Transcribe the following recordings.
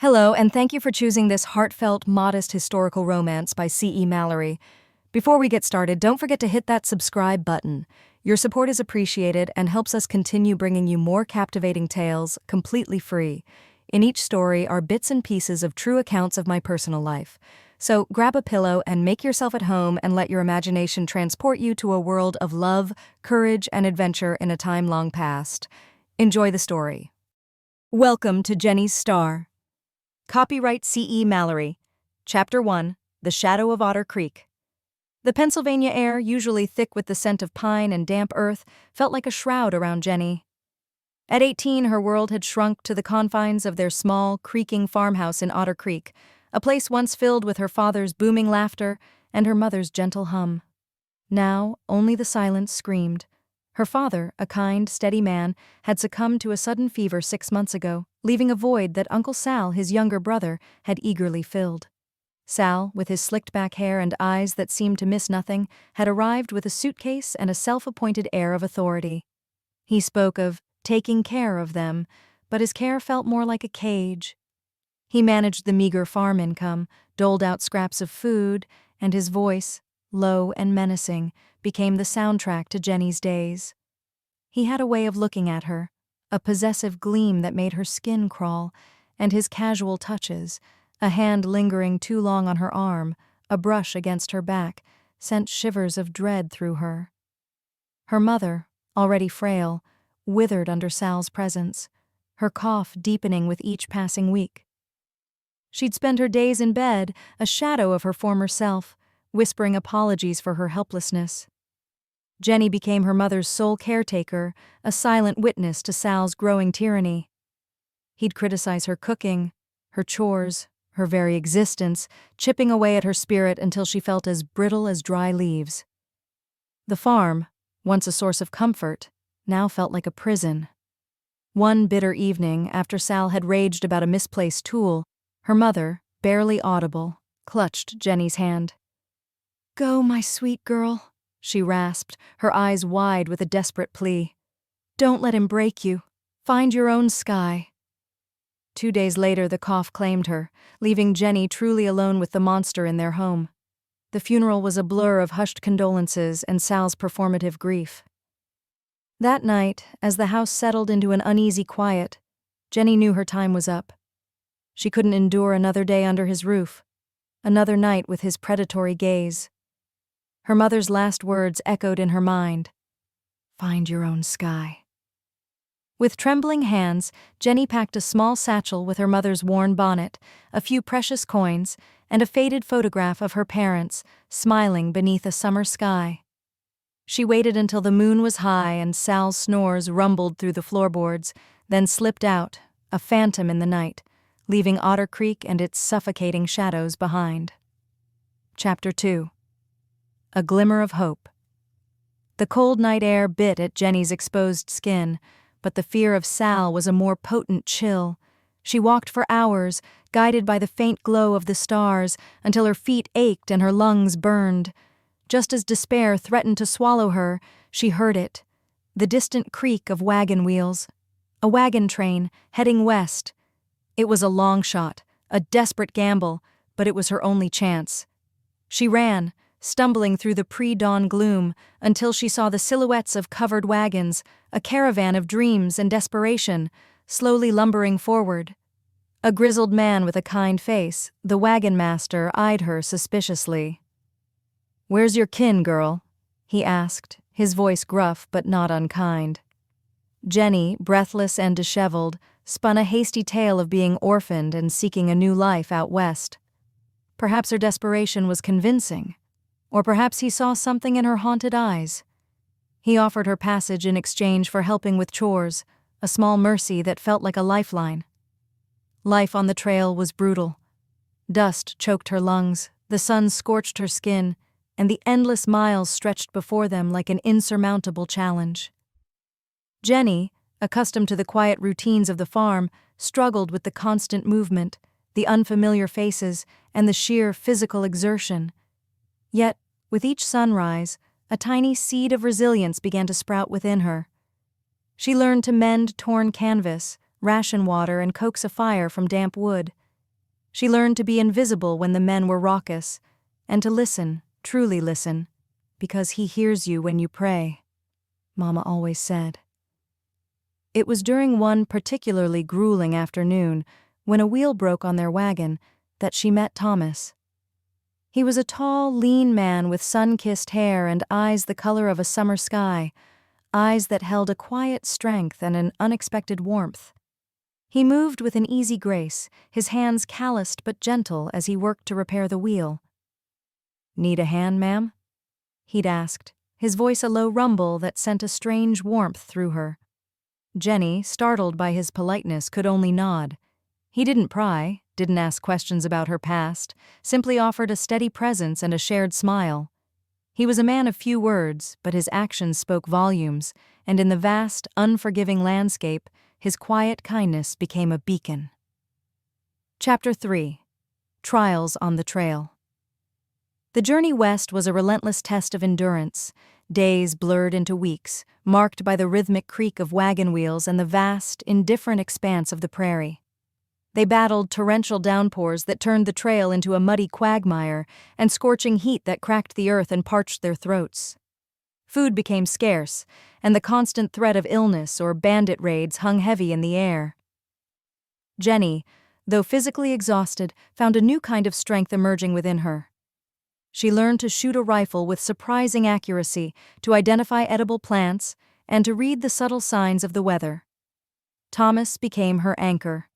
Hello, and thank you for choosing this heartfelt, modest historical romance by E.Mallery. Before we get started, don't forget to hit that subscribe button. Your support is appreciated and helps us continue bringing you more captivating tales, completely free. In each story are bits and pieces of true accounts of my personal life. So grab a pillow and make yourself at home and let your imagination transport you to a world of love, courage, and adventure in a time long past. Enjoy the story. Welcome to Jenny's Star. Copyright E.Mallery. Chapter 1, The Shadow of Otter Creek. The Pennsylvania air, usually thick with the scent of pine and damp earth, felt like a shroud around Jenny. At 18, her world had shrunk to the confines of their small, creaking farmhouse in Otter Creek, a place once filled with her father's booming laughter and her mother's gentle hum. Now, only the silence screamed. Her father, a kind, steady man, had succumbed to a sudden fever 6 months ago, leaving a void that Uncle Sal, his younger brother, had eagerly filled. Sal, with his slicked-back hair and eyes that seemed to miss nothing, had arrived with a suitcase and a self-appointed air of authority. He spoke of taking care of them, but his care felt more like a cage. He managed the meager farm income, doled out scraps of food, and his voice, low and menacing, became the soundtrack to Jenny's days. He had a way of looking at her, a possessive gleam that made her skin crawl, and his casual touches, a hand lingering too long on her arm, a brush against her back, sent shivers of dread through her. Her mother, already frail, withered under Sal's presence, her cough deepening with each passing week. She'd spend her days in bed, a shadow of her former self, whispering apologies for her helplessness. Jenny became her mother's sole caretaker, a silent witness to Sal's growing tyranny. He'd criticize her cooking, her chores, her very existence, chipping away at her spirit until she felt as brittle as dry leaves. The farm, once a source of comfort, now felt like a prison. One bitter evening, after Sal had raged about a misplaced tool, her mother, barely audible, clutched Jenny's hand. "Go, my sweet girl," she rasped, her eyes wide with a desperate plea. "Don't let him break you. Find your own sky." 2 days later, the cough claimed her, leaving Jenny truly alone with the monster in their home. The funeral was a blur of hushed condolences and Sal's performative grief. That night, as the house settled into an uneasy quiet, Jenny knew her time was up. She couldn't endure another day under his roof, another night with his predatory gaze. Her mother's last words echoed in her mind. "Find your own sky." With trembling hands, Jenny packed a small satchel with her mother's worn bonnet, a few precious coins, and a faded photograph of her parents, smiling beneath a summer sky. She waited until the moon was high and Sal's snores rumbled through the floorboards, then slipped out, a phantom in the night, leaving Otter Creek and its suffocating shadows behind. Chapter 2. A Glimmer of Hope. The cold night air bit at Jenny's exposed skin, but the fear of Sal was a more potent chill. She walked for hours, guided by the faint glow of the stars, until her feet ached and her lungs burned. Just as despair threatened to swallow her, she heard it, the distant creak of wagon wheels. A wagon train, heading west. It was a long shot, a desperate gamble, but it was her only chance. She ran, stumbling through the pre-dawn gloom, until she saw the silhouettes of covered wagons, a caravan of dreams and desperation, slowly lumbering forward. A grizzled man with a kind face, the wagon master, eyed her suspiciously. "Where's your kin, girl?" he asked, his voice gruff but not unkind. Jenny, breathless and disheveled, spun a hasty tale of being orphaned and seeking a new life out west. Perhaps her desperation was convincing. Or perhaps he saw something in her haunted eyes. He offered her passage in exchange for helping with chores, a small mercy that felt like a lifeline. Life on the trail was brutal. Dust choked her lungs, the sun scorched her skin, and the endless miles stretched before them like an insurmountable challenge. Jenny, accustomed to the quiet routines of the farm, struggled with the constant movement, the unfamiliar faces, and the sheer physical exertion. Yet, with each sunrise, a tiny seed of resilience began to sprout within her. She learned to mend torn canvas, ration water, and coax a fire from damp wood. She learned to be invisible when the men were raucous, and to listen, truly listen, because he hears you when you pray, Mama always said. It was during one particularly grueling afternoon, when a wheel broke on their wagon, that she met Thomas. He was a tall, lean man with sun-kissed hair and eyes the color of a summer sky, eyes that held a quiet strength and an unexpected warmth. He moved with an easy grace, his hands calloused but gentle as he worked to repair the wheel. "Need a hand, ma'am?" he'd asked, his voice a low rumble that sent a strange warmth through her. Jenny, startled by his politeness, could only nod. He didn't pry, didn't ask questions about her past, simply offered a steady presence and a shared smile. He was a man of few words, but his actions spoke volumes, and in the vast, unforgiving landscape, his quiet kindness became a beacon. Chapter 3. Trials on the Trail. The journey west was a relentless test of endurance. Days blurred into weeks, marked by the rhythmic creak of wagon wheels and the vast, indifferent expanse of the prairie. They battled torrential downpours that turned the trail into a muddy quagmire and scorching heat that cracked the earth and parched their throats. Food became scarce, and the constant threat of illness or bandit raids hung heavy in the air. Jenny, though physically exhausted, found a new kind of strength emerging within her. She learned to shoot a rifle with surprising accuracy, to identify edible plants, and to read the subtle signs of the weather. Thomas became her anchor.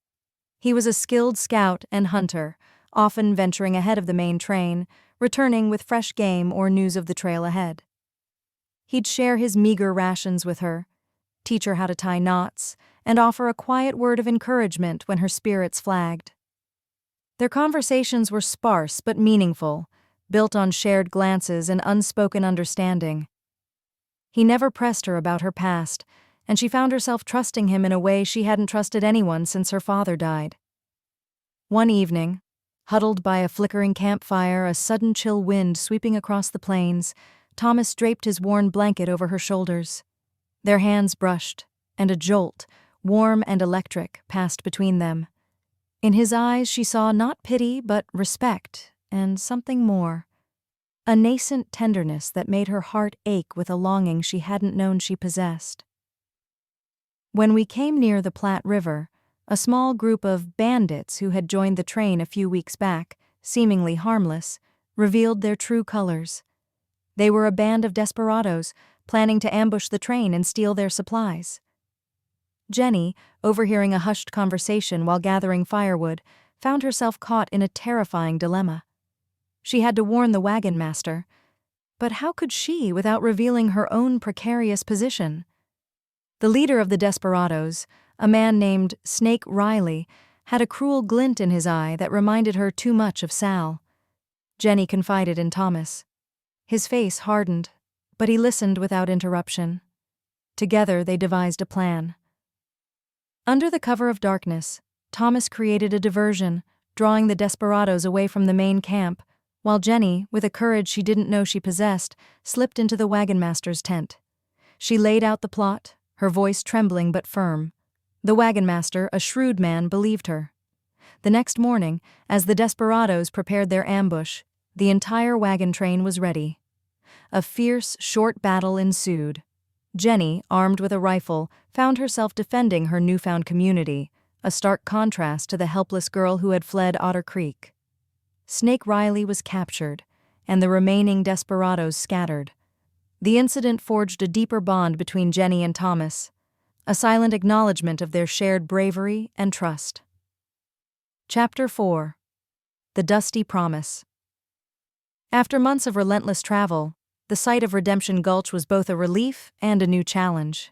He was a skilled scout and hunter, often venturing ahead of the main train, returning with fresh game or news of the trail ahead. He'd share his meager rations with her, teach her how to tie knots, and offer a quiet word of encouragement when her spirits flagged. Their conversations were sparse but meaningful, built on shared glances and unspoken understanding. He never pressed her about her past, and she found herself trusting him in a way she hadn't trusted anyone since her father died. One evening, huddled by a flickering campfire, a sudden chill wind sweeping across the plains, Thomas draped his worn blanket over her shoulders. Their hands brushed, and a jolt, warm and electric, passed between them. In his eyes she saw not pity but respect, and something more. A nascent tenderness that made her heart ache with a longing she hadn't known she possessed. When we came near the Platte River, a small group of bandits who had joined the train a few weeks back, seemingly harmless, revealed their true colors. They were a band of desperados, planning to ambush the train and steal their supplies. Jenny, overhearing a hushed conversation while gathering firewood, found herself caught in a terrifying dilemma. She had to warn the wagon master, but how could she without revealing her own precarious position? The leader of the desperados, a man named Snake Riley, had a cruel glint in his eye that reminded her too much of Sal. Jenny confided in Thomas. His face hardened, but he listened without interruption. Together they devised a plan. Under the cover of darkness, Thomas created a diversion, drawing the desperados away from the main camp, while Jenny, with a courage she didn't know she possessed, slipped into the wagon master's tent. She laid out the plot, her voice trembling but firm. The wagon master, a shrewd man, believed her. The next morning, as the desperados prepared their ambush, the entire wagon train was ready. A fierce, short battle ensued. Jenny, armed with a rifle, found herself defending her newfound community, a stark contrast to the helpless girl who had fled Otter Creek. Snake Riley was captured, and the remaining desperados scattered. The incident forged a deeper bond between Jenny and Thomas, a silent acknowledgement of their shared bravery and trust. Chapter 4. The Dusty Promise. After months of relentless travel, the sight of Redemption Gulch was both a relief and a new challenge.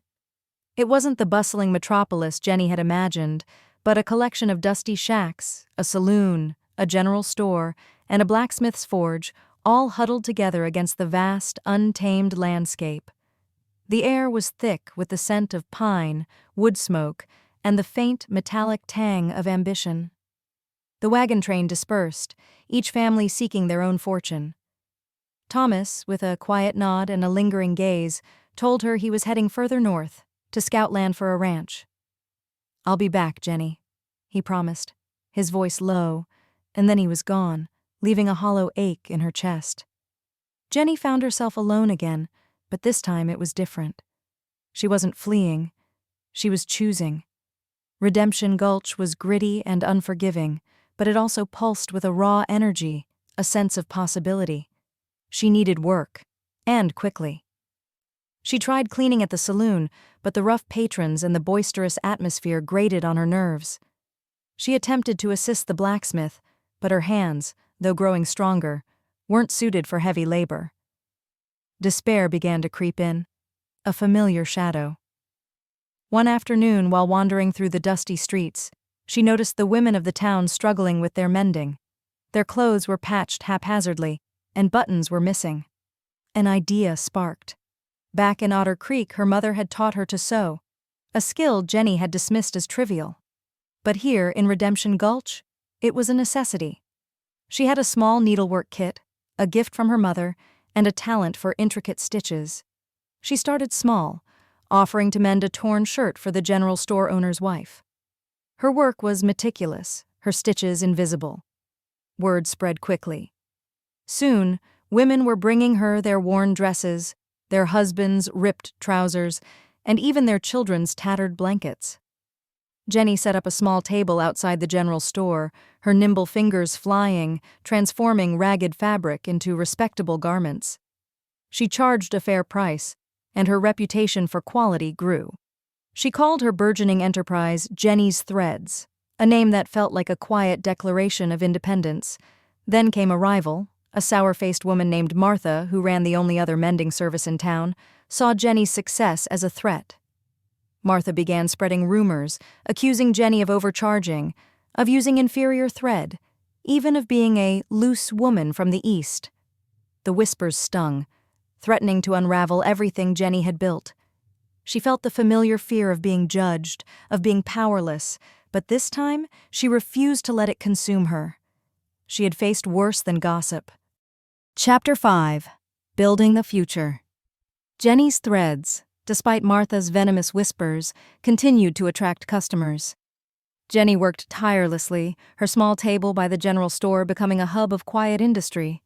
It wasn't the bustling metropolis Jenny had imagined, but a collection of dusty shacks, a saloon, a general store, and a blacksmith's forge, all huddled together against the vast, untamed landscape. The air was thick with the scent of pine, wood smoke, and the faint, metallic tang of ambition. The wagon train dispersed, each family seeking their own fortune. Thomas, with a quiet nod and a lingering gaze, told her he was heading further north, to scout land for a ranch. "I'll be back, Jenny," he promised, his voice low, and then he was gone, leaving a hollow ache in her chest. Jenny found herself alone again, but this time it was different. She wasn't fleeing, she was choosing. Redemption Gulch was gritty and unforgiving, but it also pulsed with a raw energy, a sense of possibility. She needed work, and quickly. She tried cleaning at the saloon, but the rough patrons and the boisterous atmosphere grated on her nerves. She attempted to assist the blacksmith, but her hands, though growing stronger, weren't suited for heavy labor. Despair began to creep in, a familiar shadow. One afternoon, while wandering through the dusty streets, she noticed the women of the town struggling with their mending. Their clothes were patched haphazardly, and buttons were missing. An idea sparked. Back in Otter Creek, her mother had taught her to sew, a skill Jenny had dismissed as trivial. But here, in Redemption Gulch, it was a necessity. She had a small needlework kit, a gift from her mother, and a talent for intricate stitches. She started small, offering to mend a torn shirt for the general store owner's wife. Her work was meticulous, her stitches invisible. Word spread quickly. Soon, women were bringing her their worn dresses, their husbands' ripped trousers, and even their children's tattered blankets. Jenny set up a small table outside the general store, her nimble fingers flying, transforming ragged fabric into respectable garments. She charged a fair price, and her reputation for quality grew. She called her burgeoning enterprise Jenny's Threads, a name that felt like a quiet declaration of independence. Then came a rival, a sour-faced woman named Martha, who ran the only other mending service in town, saw Jenny's success as a threat. Martha began spreading rumors, accusing Jenny of overcharging, of using inferior thread, even of being a loose woman from the East. The whispers stung, threatening to unravel everything Jenny had built. She felt the familiar fear of being judged, of being powerless, but this time she refused to let it consume her. She had faced worse than gossip. Chapter 5. Building the Future. Jenny's Threads, despite Martha's venomous whispers, continued to attract customers. Jenny worked tirelessly, her small table by the general store becoming a hub of quiet industry.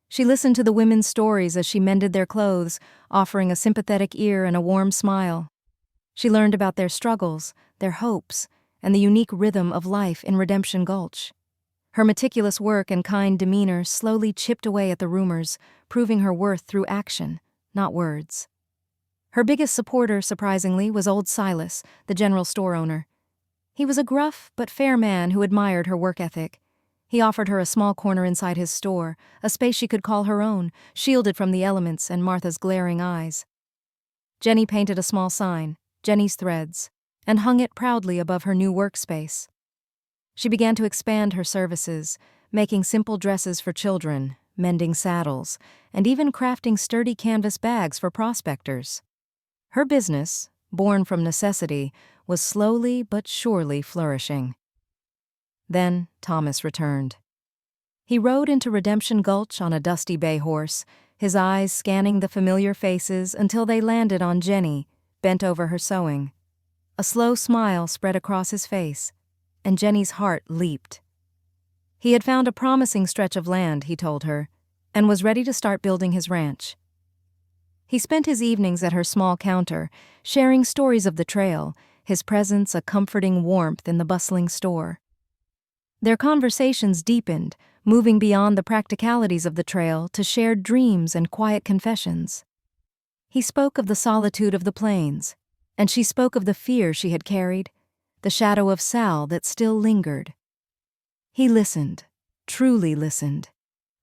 She listened to the women's stories as she mended their clothes, offering a sympathetic ear and a warm smile. She learned about their struggles, their hopes, and the unique rhythm of life in Redemption Gulch. Her meticulous work and kind demeanor slowly chipped away at the rumors, proving her worth through action, not words. Her biggest supporter, surprisingly, was old Silas, the general store owner. He was a gruff but fair man who admired her work ethic. He offered her a small corner inside his store, a space she could call her own, shielded from the elements and Martha's glaring eyes. Jenny painted a small sign, Jenny's Threads, and hung it proudly above her new workspace. She began to expand her services, making simple dresses for children, mending saddles, and even crafting sturdy canvas bags for prospectors. Her business, born from necessity, was slowly but surely flourishing. Then Thomas returned. He rode into Redemption Gulch on a dusty bay horse, his eyes scanning the familiar faces until they landed on Jenny, bent over her sewing. A slow smile spread across his face, and Jenny's heart leaped. He had found a promising stretch of land, he told her, and was ready to start building his ranch. He spent his evenings at her small counter, sharing stories of the trail, his presence a comforting warmth in the bustling store. Their conversations deepened, moving beyond the practicalities of the trail to shared dreams and quiet confessions. He spoke of the solitude of the plains, and she spoke of the fear she had carried, the shadow of Sal that still lingered. He listened, truly listened,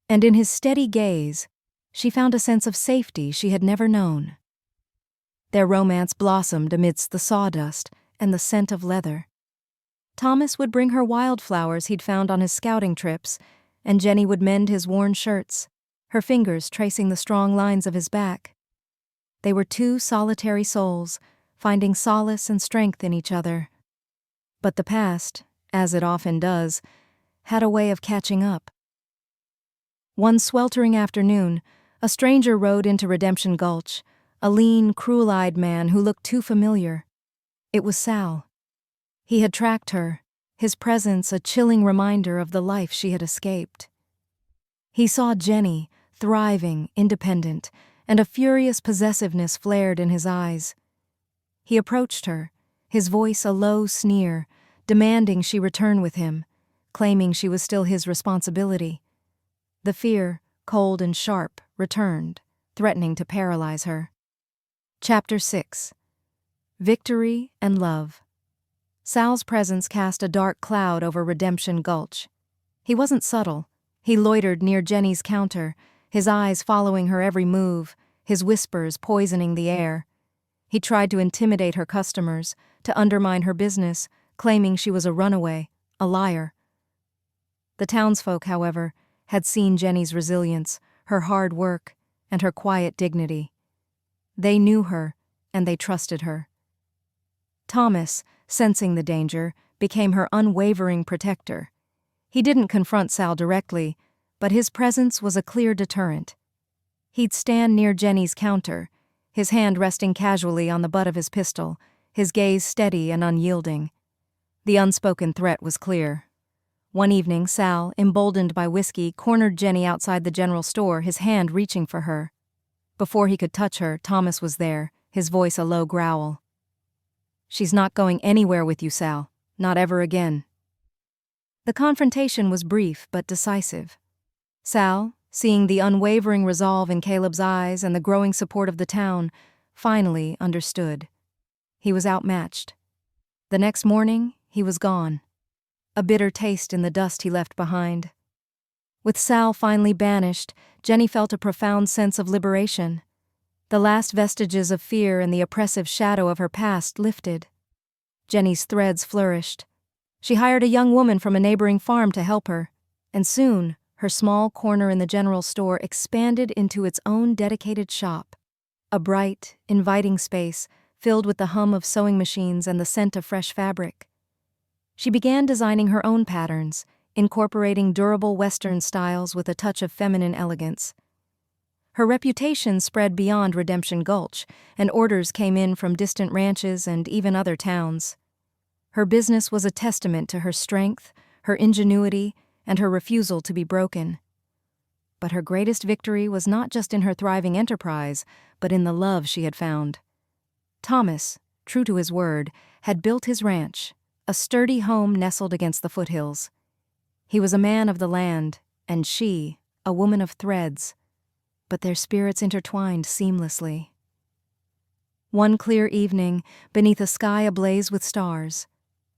and in his steady gaze, she found a sense of safety she had never known. Their romance blossomed amidst the sawdust and the scent of leather. Thomas would bring her wildflowers he'd found on his scouting trips, and Jenny would mend his worn shirts, her fingers tracing the strong lines of his back. They were two solitary souls, finding solace and strength in each other. But the past, as it often does, had a way of catching up. One sweltering afternoon, a stranger rode into Redemption Gulch, a lean, cruel-eyed man who looked too familiar. It was Sal. He had tracked her, his presence a chilling reminder of the life she had escaped. He saw Jenny, thriving, independent, and a furious possessiveness flared in his eyes. He approached her, his voice a low sneer, demanding she return with him, claiming she was still his responsibility. The fear, cold and sharp, returned, threatening to paralyze her. Chapter 6. Victory and Love. Sal's presence cast a dark cloud over Redemption Gulch. He wasn't subtle. He loitered near Jenny's counter, his eyes following her every move, his whispers poisoning the air. He tried to intimidate her customers, to undermine her business, claiming she was a runaway, a liar. The townsfolk, however, had seen Jenny's resilience, her hard work, and her quiet dignity. They knew her, and they trusted her. Thomas, sensing the danger, became her unwavering protector. He didn't confront Sal directly, but his presence was a clear deterrent. He'd stand near Jenny's counter, his hand resting casually on the butt of his pistol, his gaze steady and unyielding. The unspoken threat was clear. One evening, Sal, emboldened by whiskey, cornered Jenny outside the general store, his hand reaching for her. Before he could touch her, Thomas was there, his voice a low growl. "She's not going anywhere with you, Sal. Not ever again." The confrontation was brief but decisive. Sal, seeing the unwavering resolve in Caleb's eyes and the growing support of the town, finally understood. He was outmatched. The next morning, he was gone. A bitter taste in the dust he left behind. With Sal finally banished, Jenny felt a profound sense of liberation. The last vestiges of fear and the oppressive shadow of her past lifted. Jenny's threads flourished. She hired a young woman from a neighboring farm to help her, and soon, her small corner in the general store expanded into its own dedicated shop. A bright, inviting space filled with the hum of sewing machines and the scent of fresh fabric. She began designing her own patterns, incorporating durable Western styles with a touch of feminine elegance. Her reputation spread beyond Redemption Gulch, and orders came in from distant ranches and even other towns. Her business was a testament to her strength, her ingenuity, and her refusal to be broken. But her greatest victory was not just in her thriving enterprise, but in the love she had found. Thomas, true to his word, had built his ranch, a sturdy home nestled against the foothills. He was a man of the land, and she, a woman of threads, but their spirits intertwined seamlessly. One clear evening, beneath a sky ablaze with stars,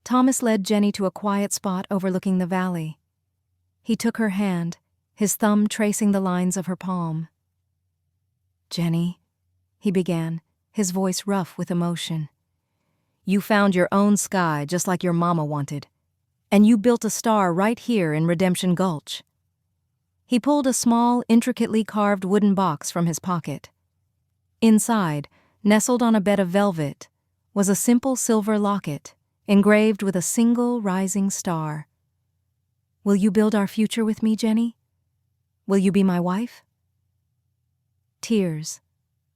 Thomas led Jenny to a quiet spot overlooking the valley. He took her hand, his thumb tracing the lines of her palm. "Jenny," he began, his voice rough with emotion. "You found your own sky just like your mama wanted, and you built a star right here in Redemption Gulch." He pulled a small, intricately carved wooden box from his pocket. Inside, nestled on a bed of velvet, was a simple silver locket, engraved with a single rising star. "Will you build our future with me, Jenny? Will you be my wife?" Tears,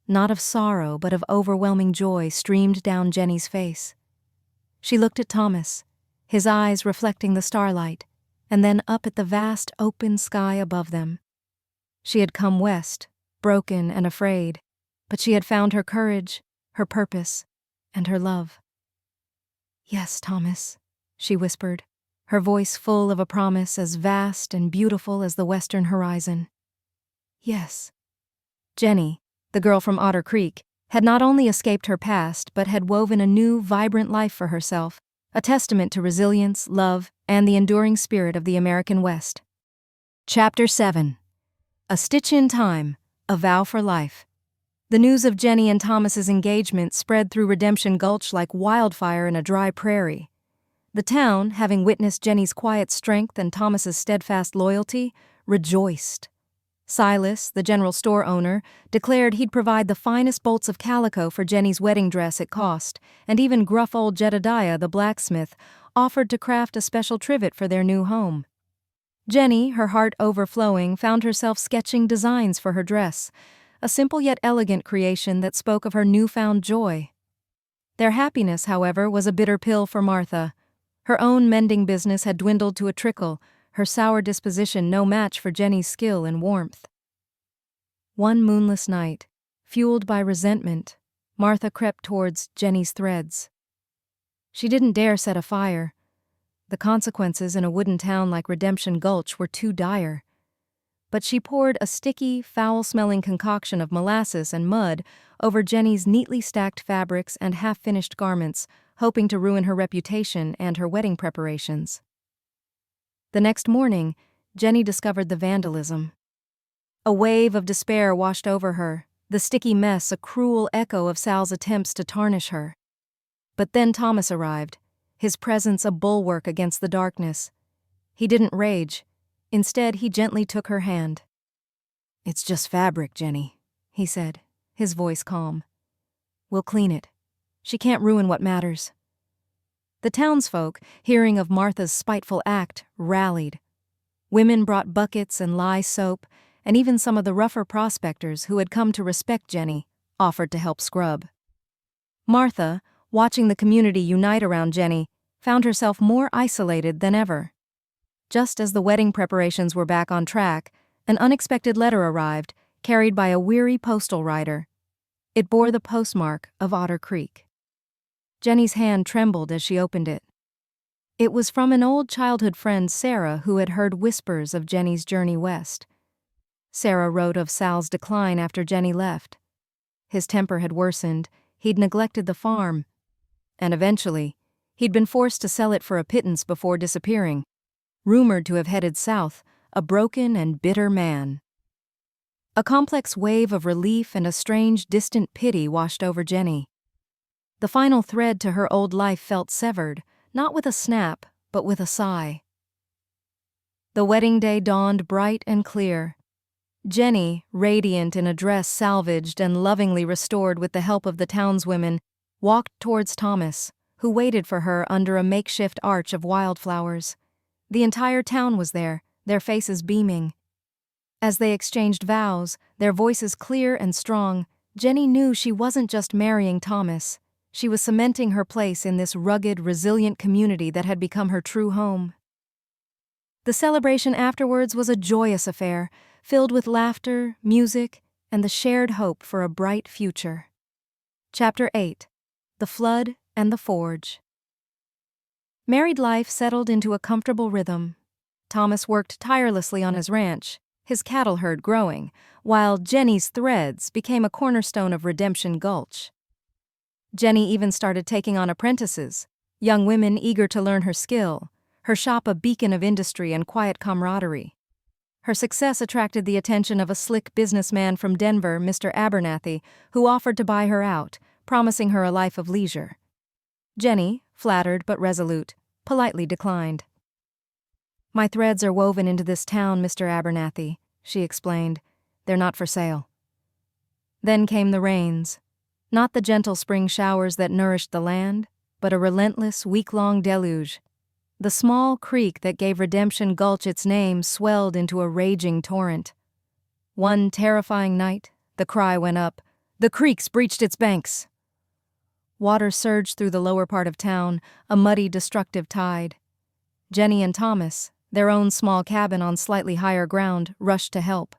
not of sorrow but of overwhelming joy, streamed down Jenny's face. She looked at Thomas, his eyes reflecting the starlight, and then up at the vast open sky above them. She had come west, broken and afraid, but she had found her courage, her purpose, and her love. "Yes, Thomas," she whispered, her voice full of a promise as vast and beautiful as the western horizon. "Yes." Jenny, the girl from Otter Creek, had not only escaped her past but had woven a new, vibrant life for herself, a testament to resilience, love, and the enduring spirit of the American West. Chapter 7. A Stitch in Time, a Vow for Life. The news of Jenny and Thomas's engagement spread through Redemption Gulch like wildfire in a dry prairie. The town, having witnessed Jenny's quiet strength and Thomas's steadfast loyalty, rejoiced. Silas, the general store owner, declared he'd provide the finest bolts of calico for Jenny's wedding dress at cost, and even gruff old Jedediah, the blacksmith, offered to craft a special trivet for their new home. Jenny, her heart overflowing, found herself sketching designs for her dress, a simple yet elegant creation that spoke of her newfound joy. Their happiness, however, was a bitter pill for Martha. Her own mending business had dwindled to a trickle, her sour disposition no match for Jenny's skill and warmth. One moonless night, fueled by resentment, Martha crept towards Jenny's threads. She didn't dare set a fire. The consequences in a wooden town like Redemption Gulch were too dire. But she poured a sticky, foul-smelling concoction of molasses and mud over Jenny's neatly stacked fabrics and half-finished garments, hoping to ruin her reputation and her wedding preparations. The next morning, Jenny discovered the vandalism. A wave of despair washed over her, the sticky mess a cruel echo of Sal's attempts to tarnish her. But then Thomas arrived, his presence a bulwark against the darkness. He didn't rage. Instead, he gently took her hand. "It's just fabric, Jenny," he said, his voice calm. "We'll clean it. She can't ruin what matters." The townsfolk, hearing of Martha's spiteful act, rallied. Women brought buckets and lye soap, and even some of the rougher prospectors who had come to respect Jenny offered to help scrub. Martha, watching the community unite around Jenny, found herself more isolated than ever. Just as the wedding preparations were back on track, an unexpected letter arrived, carried by a weary postal rider. It bore the postmark of Otter Creek. Jenny's hand trembled as she opened it. It was from an old childhood friend, Sarah, who had heard whispers of Jenny's journey west. Sarah wrote of Sal's decline after Jenny left. His temper had worsened, he'd neglected the farm, and eventually, he'd been forced to sell it for a pittance before disappearing, rumored to have headed south, a broken and bitter man. A complex wave of relief and a strange, distant pity washed over Jenny. The final thread to her old life felt severed, not with a snap, but with a sigh. The wedding day dawned bright and clear. Jenny, radiant in a dress salvaged and lovingly restored with the help of the townswomen, walked towards Thomas, who waited for her under a makeshift arch of wildflowers. The entire town was there, their faces beaming. As they exchanged vows, their voices clear and strong, Jenny knew she wasn't just marrying Thomas. She was cementing her place in this rugged, resilient community that had become her true home. The celebration afterwards was a joyous affair, filled with laughter, music, and the shared hope for a bright future. Chapter 8. The Flood and the Forge. Married life settled into a comfortable rhythm. Thomas worked tirelessly on his ranch, his cattle herd growing, while Jenny's threads became a cornerstone of Redemption Gulch. Jenny even started taking on apprentices, young women eager to learn her skill, her shop a beacon of industry and quiet camaraderie. Her success attracted the attention of a slick businessman from Denver, Mr. Abernathy, who offered to buy her out, promising her a life of leisure. Jenny, flattered but resolute, politely declined. "My threads are woven into this town, Mr. Abernathy," she explained. "They're not for sale." Then came the rains. Not the gentle spring showers that nourished the land, but a relentless, week-long deluge. The small creek that gave Redemption Gulch its name swelled into a raging torrent. One terrifying night, the cry went up, "The creek's breached its banks!" Water surged through the lower part of town, a muddy, destructive tide. Jenny and Thomas, their own small cabin on slightly higher ground, rushed to help.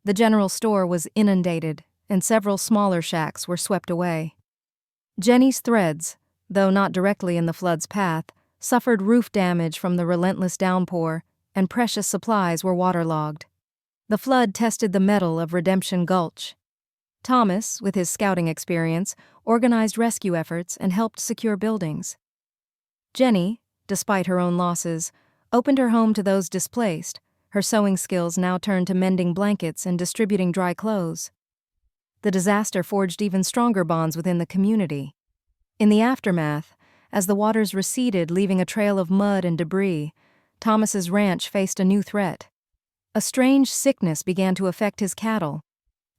The general store was inundated, and several smaller shacks were swept away. Jenny's threads, though not directly in the flood's path, suffered roof damage from the relentless downpour, and precious supplies were waterlogged. The flood tested the mettle of Redemption Gulch. Thomas, with his scouting experience, organized rescue efforts and helped secure buildings. Jenny, despite her own losses, opened her home to those displaced, her sewing skills now turned to mending blankets and distributing dry clothes. The disaster forged even stronger bonds within the community. In the aftermath, as the waters receded, leaving a trail of mud and debris, Thomas's ranch faced a new threat. A strange sickness began to affect his cattle,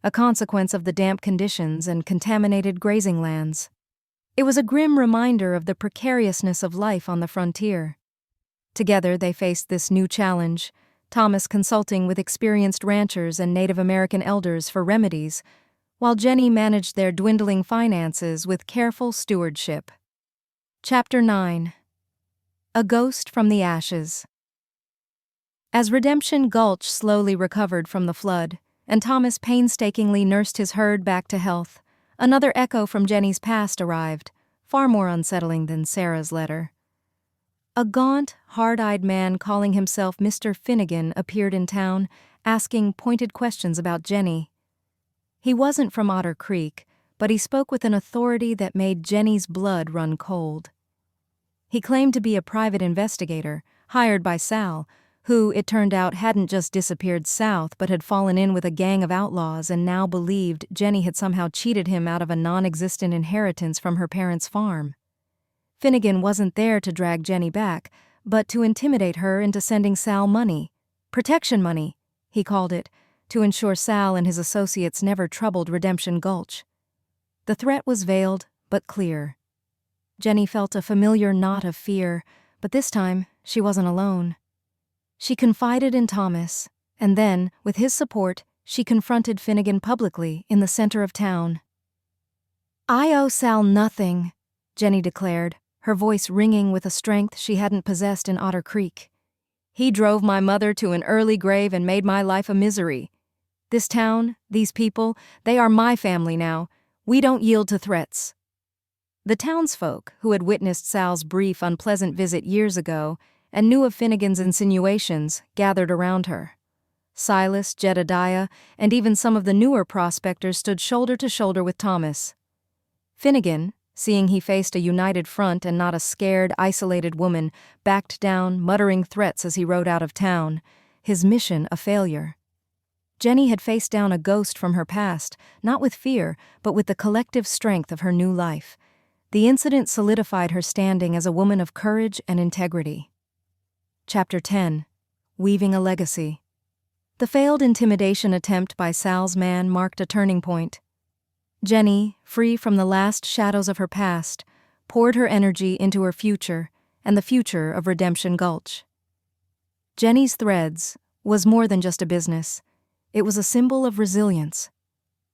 a consequence of the damp conditions and contaminated grazing lands. It was a grim reminder of the precariousness of life on the frontier. Together they faced this new challenge, Thomas consulting with experienced ranchers and Native American elders for remedies, while Jenny managed their dwindling finances with careful stewardship. Chapter 9. A ghost from the ashes. As Redemption Gulch slowly recovered from the flood, and Thomas painstakingly nursed his herd back to health, another echo from Jenny's past arrived, far more unsettling than Sarah's letter. A gaunt, hard-eyed man calling himself Mr. Finnegan appeared in town, asking pointed questions about Jenny. He wasn't from Otter Creek, but he spoke with an authority that made Jenny's blood run cold. He claimed to be a private investigator, hired by Sal, who, it turned out, hadn't just disappeared south but had fallen in with a gang of outlaws and now believed Jenny had somehow cheated him out of a non-existent inheritance from her parents' farm. Finnegan wasn't there to drag Jenny back, but to intimidate her into sending Sal money. Protection money, he called it, to ensure Sal and his associates never troubled Redemption Gulch. The threat was veiled, but clear. Jenny felt a familiar knot of fear, but this time she wasn't alone. She confided in Thomas, and then, with his support, she confronted Finnegan publicly in the center of town. "I owe Sal nothing," Jenny declared, her voice ringing with a strength she hadn't possessed in Otter Creek. "He drove my mother to an early grave and made my life a misery. This town, these people, they are my family now. We don't yield to threats." The townsfolk, who had witnessed Sal's brief, unpleasant visit years ago and knew of Finnegan's insinuations, gathered around her. Silas, Jedediah, and even some of the newer prospectors stood shoulder to shoulder with Thomas. Finnegan, seeing he faced a united front and not a scared, isolated woman, backed down, muttering threats as he rode out of town, his mission a failure. Jenny had faced down a ghost from her past, not with fear, but with the collective strength of her new life. The incident solidified her standing as a woman of courage and integrity. Chapter 10. Weaving a Legacy. The failed intimidation attempt by Sal's man marked a turning point. Jenny, free from the last shadows of her past, poured her energy into her future and the future of Redemption Gulch. Jenny's Threads was more than just a business. It was a symbol of resilience.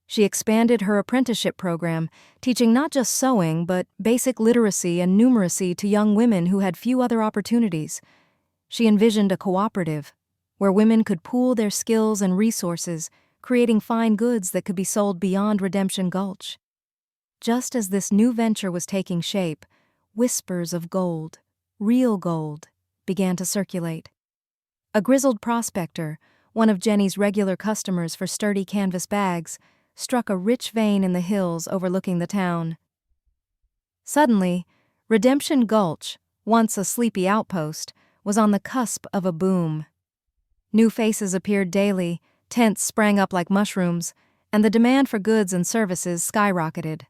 She expanded her apprenticeship program, teaching not just sewing but basic literacy and numeracy to young women who had few other opportunities. She envisioned a cooperative, where women could pool their skills and resources, creating fine goods that could be sold beyond Redemption Gulch. Just as this new venture was taking shape, whispers of gold, real gold, began to circulate. A grizzled prospector, one of Jenny's regular customers for sturdy canvas bags, struck a rich vein in the hills overlooking the town. Suddenly, Redemption Gulch, once a sleepy outpost, was on the cusp of a boom. New faces appeared daily, tents sprang up like mushrooms, and the demand for goods and services skyrocketed.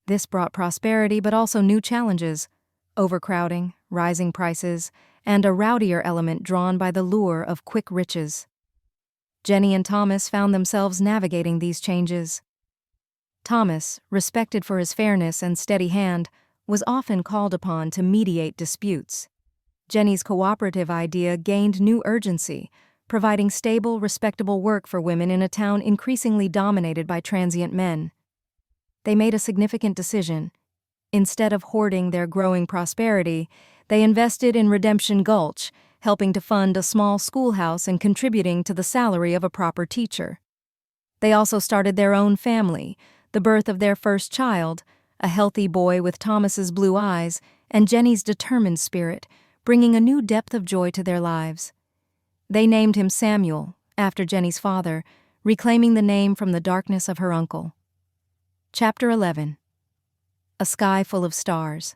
This brought prosperity but also new challenges: overcrowding, rising prices, and a rowdier element drawn by the lure of quick riches. Jenny and Thomas found themselves navigating these changes. Thomas, respected for his fairness and steady hand, was often called upon to mediate disputes. Jenny's cooperative idea gained new urgency, providing stable, respectable work for women in a town increasingly dominated by transient men. They made a significant decision. Instead of hoarding their growing prosperity, they invested in Redemption Gulch, helping to fund a small schoolhouse and contributing to the salary of a proper teacher. They also started their own family, the birth of their first child, a healthy boy with Thomas's blue eyes and Jenny's determined spirit, bringing a new depth of joy to their lives. They named him Samuel, after Jenny's father, reclaiming the name from the darkness of her uncle. Chapter 11. A Sky Full of Stars.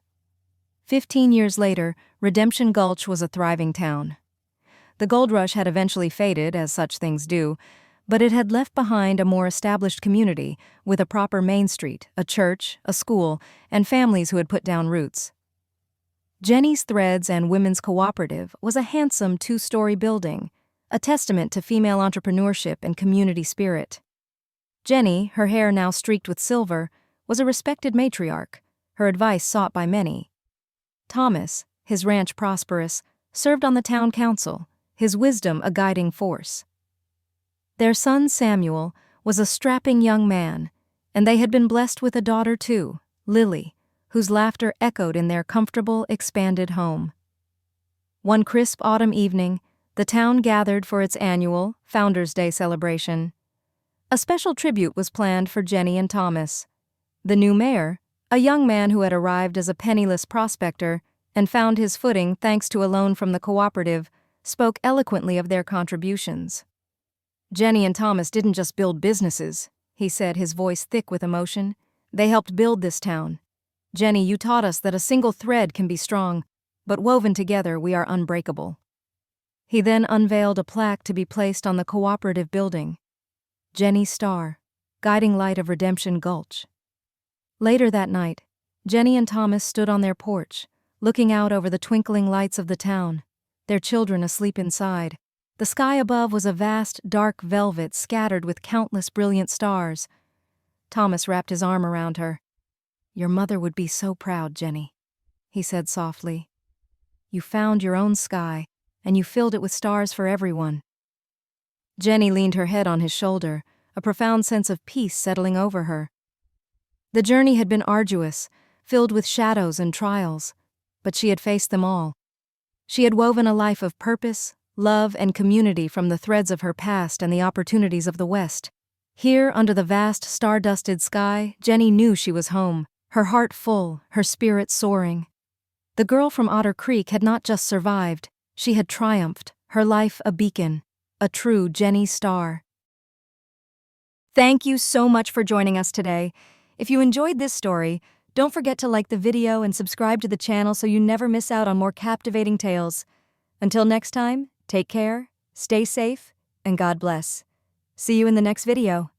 15 years later, Redemption Gulch was a thriving town. The gold rush had eventually faded, as such things do, but it had left behind a more established community with a proper main street, a church, a school, and families who had put down roots. Jenny's Threads and Women's Cooperative was a handsome 2-story building, a testament to female entrepreneurship and community spirit. Jenny, her hair now streaked with silver, was a respected matriarch, her advice sought by many. Thomas, his ranch prosperous, served on the town council, his wisdom a guiding force. Their son Samuel was a strapping young man, and they had been blessed with a daughter too, Lily, whose laughter echoed in their comfortable, expanded home. One crisp autumn evening, the town gathered for its annual Founders' Day celebration. A special tribute was planned for Jenny and Thomas. The new mayor, a young man who had arrived as a penniless prospector and found his footing thanks to a loan from the cooperative, spoke eloquently of their contributions. "Jenny and Thomas didn't just build businesses," he said, his voice thick with emotion. "They helped build this town. Jenny, you taught us that a single thread can be strong, but woven together we are unbreakable." He then unveiled a plaque to be placed on the cooperative building. "Jenny's Star, Guiding Light of Redemption Gulch." Later that night, Jenny and Thomas stood on their porch, looking out over the twinkling lights of the town, their children asleep inside. The sky above was a vast, dark velvet scattered with countless brilliant stars. Thomas wrapped his arm around her. "Your mother would be so proud, Jenny," he said softly. "You found your own sky, and you filled it with stars for everyone." Jenny leaned her head on his shoulder, a profound sense of peace settling over her. The journey had been arduous, filled with shadows and trials, but she had faced them all. She had woven a life of purpose, love, and community from the threads of her past and the opportunities of the West. Here, under the vast, star-dusted sky, Jenny knew she was home, her heart full, her spirit soaring. The girl from Otter Creek had not just survived, she had triumphed, her life a beacon, a true Jenny Star. Thank you so much for joining us today. If you enjoyed this story, don't forget to like the video and subscribe to the channel so you never miss out on more captivating tales. Until next time, take care, stay safe, and God bless. See you in the next video.